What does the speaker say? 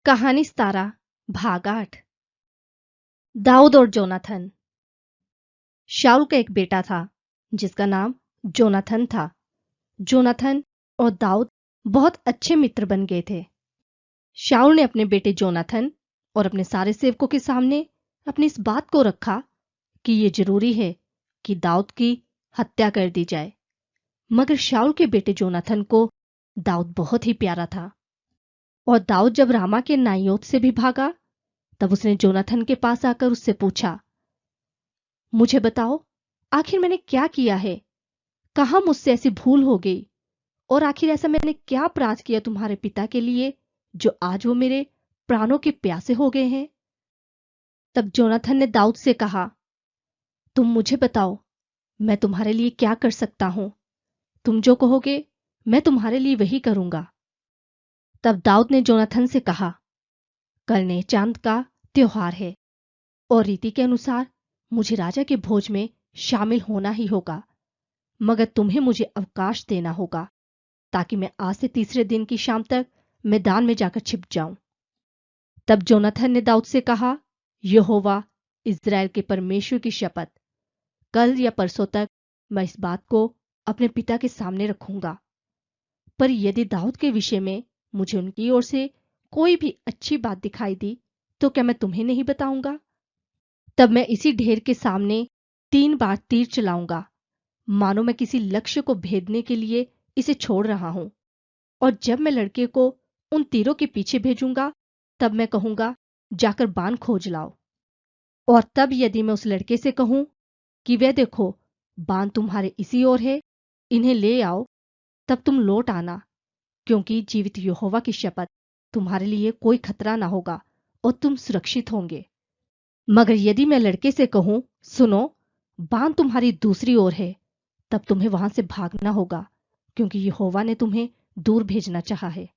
कहानी 17 भाग 8। दाऊद और जोनाथन। शाऊल का एक बेटा था जिसका नाम जोनाथन था। जोनाथन और दाऊद बहुत अच्छे मित्र बन गए थे। शाऊल ने अपने बेटे जोनाथन और अपने सारे सेवकों के सामने अपनी इस बात को रखा कि यह जरूरी है कि दाऊद की हत्या कर दी जाए। मगर शाऊल के बेटे जोनाथन को दाऊद बहुत ही प्यारा था और दाऊद जब रामा के नायोत से भी भागा तब उसने जोनाथन के पास आकर उससे पूछा, मुझे बताओ, आखिर मैंने क्या किया है? कहाँ मुझसे ऐसी भूल हो गई? और आखिर ऐसा मैंने क्या अपराध किया तुम्हारे पिता के लिए जो आज वो मेरे प्राणों के प्यासे हो गए हैं? तब जोनाथन ने दाऊद से कहा, तुम मुझे बताओ, मैं तुम्हारे लिए क्या कर सकता हूं? तुम जो कहोगे मैं तुम्हारे लिए वही करूंगा। तब दाऊद ने जोनाथन से कहा, कल ने चांद का त्योहार है और रीति के अनुसार मुझे राजा के भोज में शामिल होना ही होगा, मगर तुम्हें मुझे अवकाश देना होगा ताकि मैं आज से तीसरे दिन की शाम तक मैदान में जाकर छिप जाऊं। तब जोनाथन ने दाऊद से कहा, यहोवा इज़राइल के परमेश्वर की शपथ, कल या परसों तक मैं इस बात को अपने पिता के सामने रखूंगा। पर यदि दाऊद के विषय में मुझे उनकी ओर से कोई भी अच्छी बात दिखाई दी तो क्या मैं तुम्हें नहीं बताऊंगा? तब मैं इसी ढेर के सामने 3 बार तीर चलाऊंगा, मानो मैं किसी लक्ष्य को भेदने के लिए इसे छोड़ रहा हूं। और जब मैं लड़के को उन तीरों के पीछे भेजूंगा तब मैं कहूंगा, जाकर बाण खोज लाओ। और तब यदि मैं उस लड़के से कहूं कि वह देखो, बाण तुम्हारे इसी ओर है, इन्हें ले आओ, तब तुम लौट आना, क्योंकि जीवित यहोवा की शपथ, तुम्हारे लिए कोई खतरा ना होगा और तुम सुरक्षित होंगे। मगर यदि मैं लड़के से कहूं, सुनो, बाण तुम्हारी दूसरी ओर है, तब तुम्हें वहां से भागना होगा, क्योंकि यहोवा ने तुम्हें दूर भेजना चाहा है।